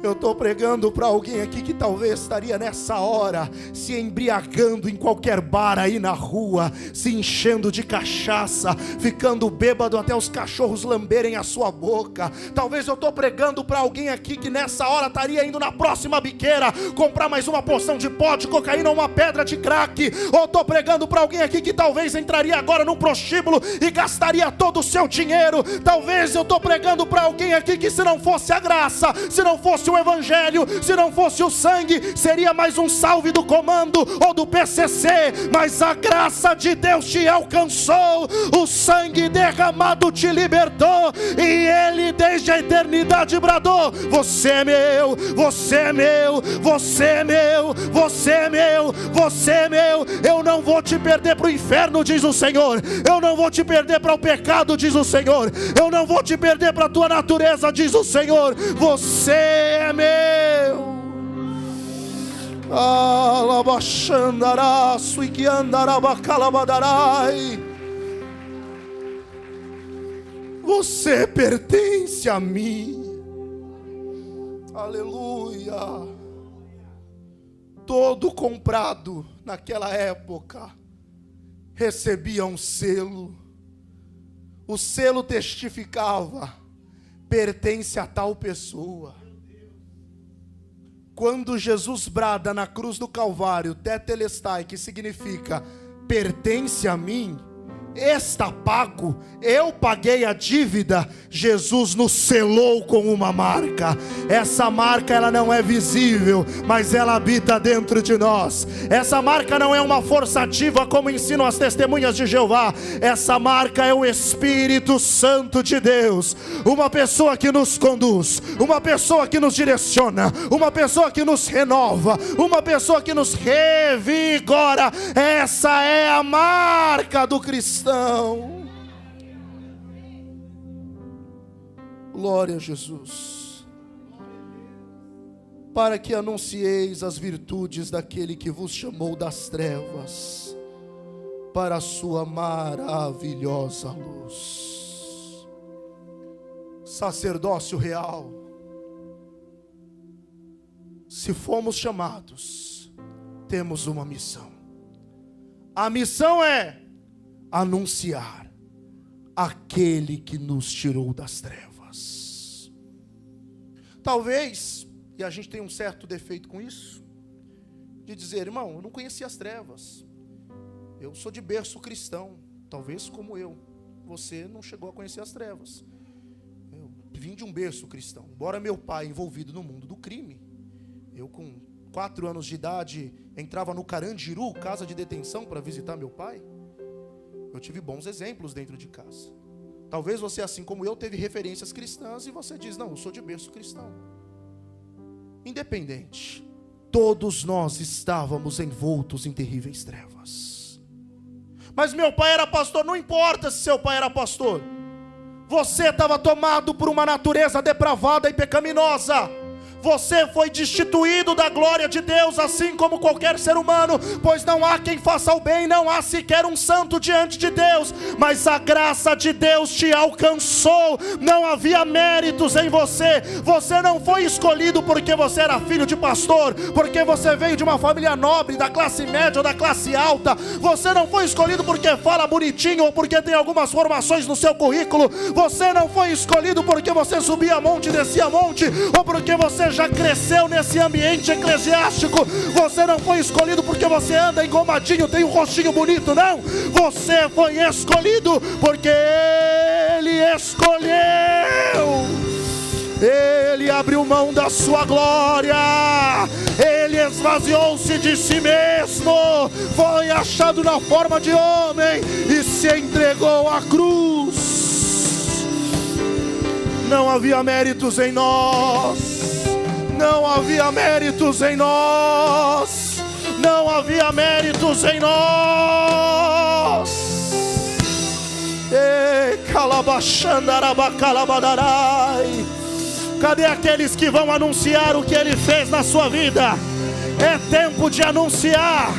Eu estou pregando para alguém aqui que talvez estaria nessa hora se embriagando em qualquer bar aí na rua, se enchendo de cachaça, ficando bêbado até os cachorros lamberem a sua boca. Talvez eu estou pregando para alguém aqui que nessa hora estaria indo na próxima biqueira comprar mais uma porção de pó de cocaína ou uma pedra de crack. Ou estou pregando para alguém aqui que talvez entraria agora num prostíbulo e gastaria todo o seu dinheiro. Talvez eu estou pregando para alguém aqui que, se não fosse a graça, se não fosse o evangelho, se não fosse o sangue, seria mais um salve do comando ou do PCC. Mas a graça de Deus te alcançou, o sangue derramado te libertou, e ele desde a eternidade bradou: você é meu, você é meu, você é meu, você é meu, você é meu. Eu não vou te perder para o inferno, diz o Senhor. Eu não vou te perder para o pecado, diz o Senhor. Eu não vou te perder para a tua natureza, diz o Senhor. Você é meu. Alabachandaraço e que andarabacalabadarai. Você pertence a mim. Aleluia. Todo comprado naquela época recebia um selo. O selo testificava: pertence a tal pessoa. Quando Jesus brada na cruz do Calvário, tetelestai, que significa pertence a mim, está pago, eu paguei a dívida, Jesus nos selou com uma marca. Essa marca, ela não é visível, mas ela habita dentro de nós. Essa marca não é uma força ativa como ensinam as testemunhas de Jeová. Essa marca é o Espírito Santo de Deus, uma pessoa que nos conduz, uma pessoa que nos direciona, uma pessoa que nos renova, uma pessoa que nos revigora. Essa é a marca do cristão. Glória a Jesus. Para que anuncieis as virtudes daquele que vos chamou das trevas para a sua maravilhosa luz. Sacerdócio real. Se fomos chamados, temos uma missão. A missão é anunciar aquele que nos tirou das trevas. Talvez, e a gente tem um certo defeito com isso, de dizer: irmão, eu não conhecia as trevas, Eu sou de berço cristão, talvez como eu. Você não chegou a conhecer as trevas. Eu vim de um berço cristão. Embora meu pai envolvido no mundo do crime, eu com 4 anos de idade entrava no Carandiru, casa de detenção, para visitar meu pai. Eu tive bons exemplos dentro de casa. Talvez você, assim como eu, teve referências cristãs e você diz, não, eu sou de berço cristão. Independente, todos nós estávamos envoltos em terríveis trevas. Mas meu pai era pastor, não importa se seu pai era pastor. Você estava tomado por uma natureza depravada e pecaminosa. Você foi destituído da glória de Deus, assim como qualquer ser humano, pois não há quem faça o bem, não há sequer um santo diante de Deus, mas a graça de Deus te alcançou, não havia méritos em você, você não foi escolhido porque você era filho de pastor, porque você veio de uma família nobre, da classe média ou da classe alta, você não foi escolhido porque fala bonitinho ou porque tem algumas formações no seu currículo, você não foi escolhido porque você subia monte e descia monte, ou porque você já cresceu nesse ambiente eclesiástico. Você não foi escolhido porque você anda engomadinho, tem um rostinho bonito, não. Você foi escolhido porque Ele escolheu. Ele abriu mão da sua glória, Ele esvaziou-se de si mesmo, foi achado na forma de homem e se entregou à cruz. Não havia méritos em nós, não havia méritos em nós, não havia méritos em nós. Ei, calabachandarabacalabadarai. Cadê aqueles que vão anunciar o que Ele fez na sua vida? É tempo de anunciar,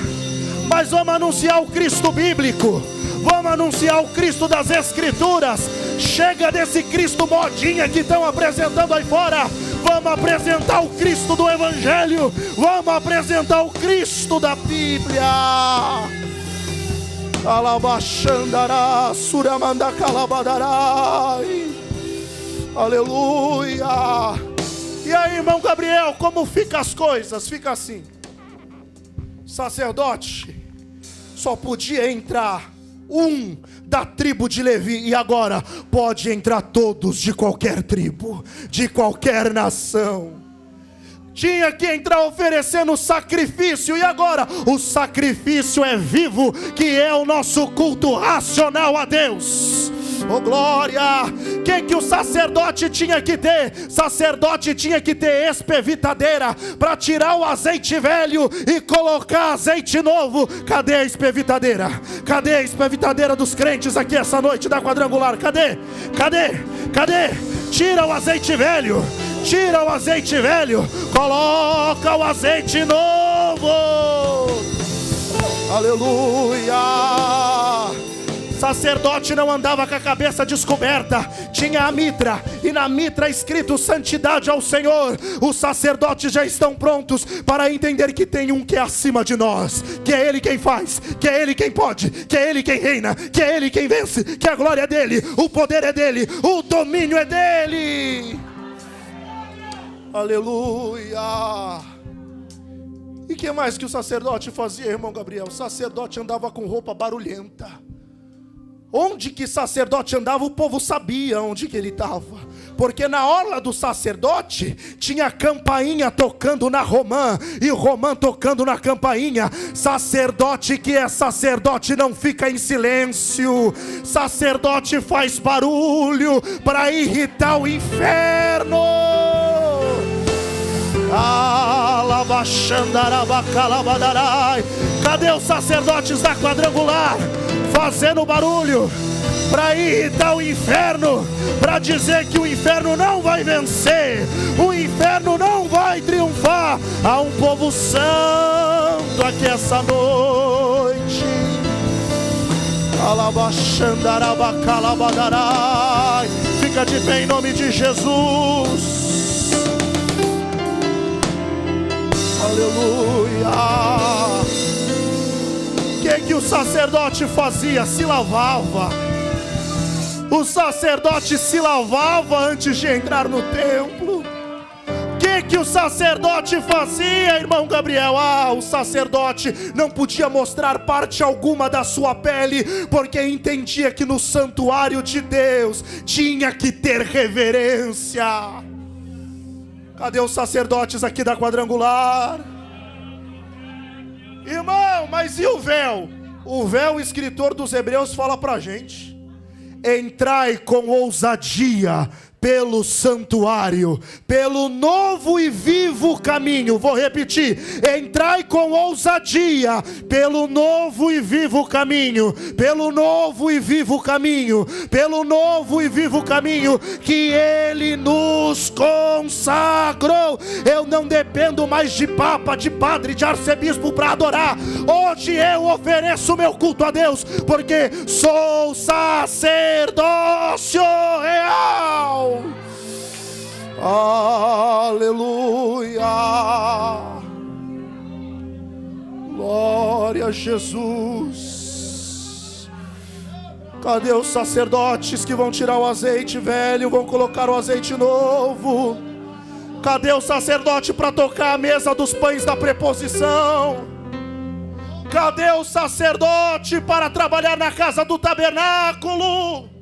mas vamos anunciar o Cristo bíblico, vamos anunciar o Cristo das Escrituras. Chega desse Cristo modinha que estão apresentando aí fora. Vamos apresentar o Cristo do Evangelho, vamos apresentar o Cristo da Bíblia. Alabachandará, suramanda calabadarai. Aleluia. E aí, irmão Gabriel, como fica as coisas? Fica assim: sacerdote só podia entrar um da tribo de Levi, e agora pode entrar todos de qualquer tribo, de qualquer nação. Tinha que entrar oferecendo sacrifício, e agora o sacrifício é vivo, que é o nosso culto racional a Deus. Oh glória! Que o sacerdote tinha que ter? Sacerdote tinha que ter espevitadeira para tirar o azeite velho e colocar azeite novo. Cadê a espevitadeira? Cadê a espevitadeira dos crentes aqui essa noite da Quadrangular? Cadê? Cadê? Cadê? Tira o azeite velho, tira o azeite velho, coloca o azeite novo. Aleluia! Sacerdote não andava com a cabeça descoberta, tinha a mitra, e na mitra escrito santidade ao Senhor. Os sacerdotes já estão prontos para entender que tem um que é acima de nós, que é Ele quem faz, que é Ele quem pode, que é Ele quem reina, que é Ele quem vence, que a glória é dEle, o poder é dEle, o domínio é dEle. Aleluia. E que mais que o sacerdote fazia, irmão Gabriel? O sacerdote andava com roupa barulhenta. Onde que sacerdote andava, o povo sabia onde que ele estava, porque na orla do sacerdote tinha campainha tocando na romã, e romã tocando na campainha. Sacerdote que é sacerdote não fica em silêncio, sacerdote faz barulho para irritar o inferno. Cadê os sacerdotes da Quadrangular fazendo barulho para irritar o inferno, para dizer que o inferno não vai vencer, o inferno não vai triunfar? Há um povo santo aqui essa noite. Fica de pé em nome de Jesus. Aleluia. O que o sacerdote fazia? Se lavava. O sacerdote se lavava antes de entrar no templo. O que o sacerdote fazia, irmão Gabriel? O sacerdote não podia mostrar parte alguma da sua pele, porque entendia que no santuário de Deus tinha que ter reverência. Cadê os sacerdotes aqui da Quadrangular? Irmão, mas e o véu? O véu, o escritor dos Hebreus fala pra gente: entrai com ousadia pelo santuário, pelo novo e vivo caminho. Vou repetir: entrai com ousadia pelo novo e vivo caminho, pelo novo e vivo caminho, pelo novo e vivo caminho que Ele nos consagrou. Eu não dependo mais de papa, de padre, de arcebispo para adorar. Hoje eu ofereço meu culto a Deus, porque sou sacerdócio real. Aleluia, glória a Jesus. Cadê os sacerdotes que vão tirar o azeite velho, vão colocar o azeite novo? Cadê o sacerdote para tocar a mesa dos pães da preposição? Cadê o sacerdote para trabalhar na casa do tabernáculo?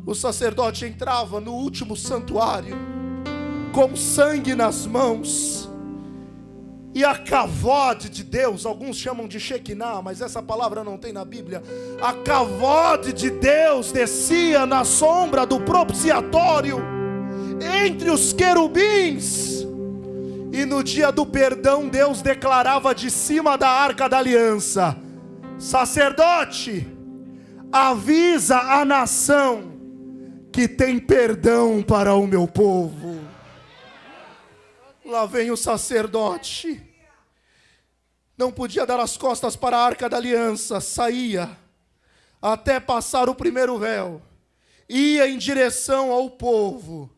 O sacerdote entrava no último santuário com sangue nas mãos, e a kavod de Deus, alguns chamam de Shekinah, mas essa palavra não tem na Bíblia. A kavod de Deus descia na sombra do propiciatório, entre os querubins, e no dia do perdão Deus declarava de cima da arca da aliança: sacerdote, avisa a nação que tem perdão para o meu povo. Lá vem o sacerdote, não podia dar as costas para a arca da aliança, saía até passar o primeiro véu, ia em direção ao povo,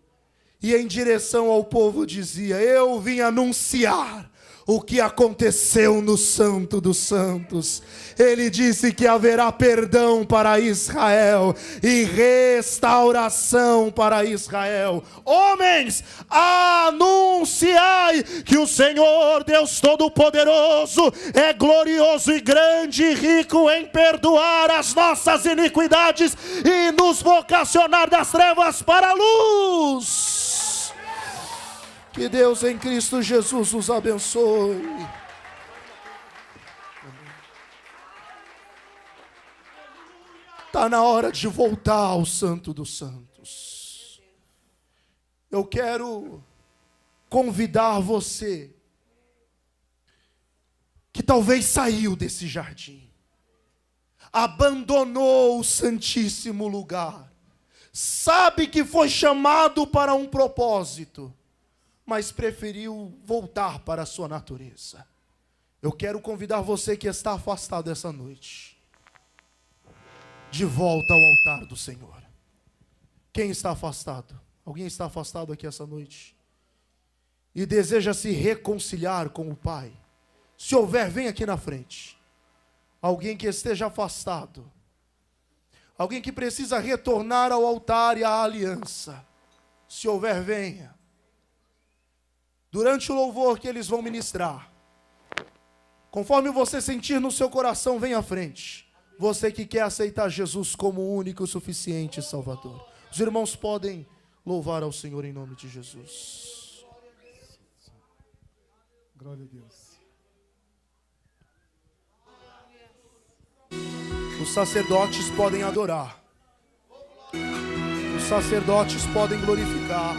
e em direção ao povo dizia: eu vim anunciar o que aconteceu no Santo dos Santos. Ele disse que haverá perdão para Israel e restauração para Israel. Homens, anunciai que o Senhor Deus Todo-Poderoso é glorioso e grande e rico em perdoar as nossas iniquidades e nos vocacionar das trevas para a luz. Que Deus em Cristo Jesus os abençoe. Está na hora de voltar ao Santo dos Santos. Eu quero convidar você que talvez saiu desse jardim, abandonou o santíssimo lugar, sabe que foi chamado para um propósito, mas preferiu voltar para a sua natureza. Eu quero convidar você que está afastado essa noite, de volta ao altar do Senhor. Quem está afastado? Alguém está afastado aqui essa noite e deseja se reconciliar com o Pai? Se houver, vem aqui na frente. Alguém que esteja afastado, alguém que precisa retornar ao altar e à aliança, se houver, venha. Durante o louvor que eles vão ministrar, conforme você sentir no seu coração, vem à frente. Você que quer aceitar Jesus como o único, suficiente Salvador. Os irmãos podem louvar ao Senhor em nome de Jesus. Glória a Deus. Os sacerdotes podem adorar. Os sacerdotes podem glorificar.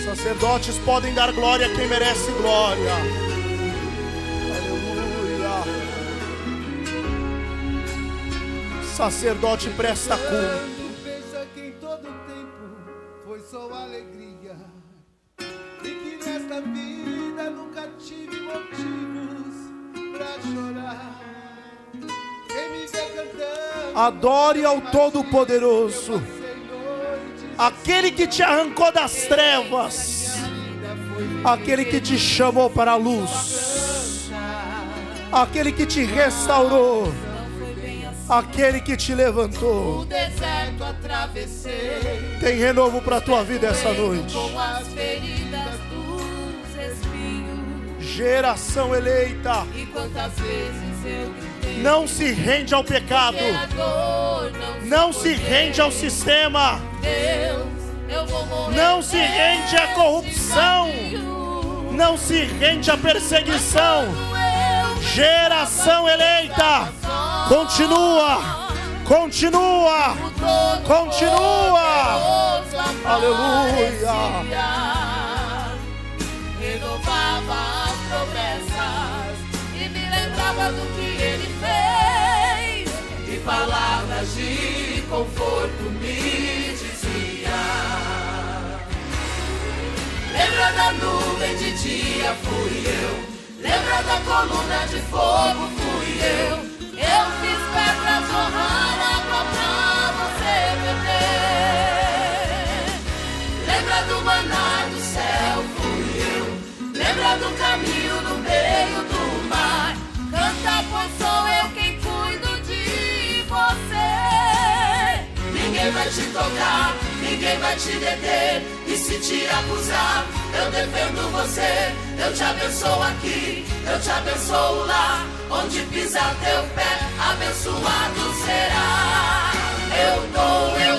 Sacerdotes podem dar glória a quem merece glória. Aleluia. Sacerdote presta culto. Pensa que em todo tempo foi só alegria, e que nesta vida nunca tive motivos pra chorar. Quem me vê cantando, adore ao Todo-Poderoso, aquele que te arrancou das trevas, aquele que te chamou para a luz, aquele que te restaurou. aquele que te levantou. O deserto atravessei, Tem renovo para a tua vida essa noite. com as feridas dos espinhos. Geração eleita, E quantas vezes eu gritei, não se rende ao pecado, que a dor não se rende ao sistema, Deus, eu vou morrer. não se rende à corrupção, não se rende à perseguição. Geração eleita, continua, continua, continua. Aleluia. Renovava as promessas e me lembrava do que ele fez. E palavras de conforto me dizia. Lembra da nuvem de dia, fui eu. Lembra da coluna de fogo, fui eu. Eu fiz pedras jorrar água pra você beber. Lembra do maná do céu, fui eu. Lembra do caminho no meio do mar. Canta, pois sou eu quem cuido de você. Ninguém vai te tocar, ninguém vai te deter. E se te acusar, eu defendo você. Eu te abençoo aqui, eu te abençoo lá. Onde pisar teu pé, abençoado será. Eu dou, eu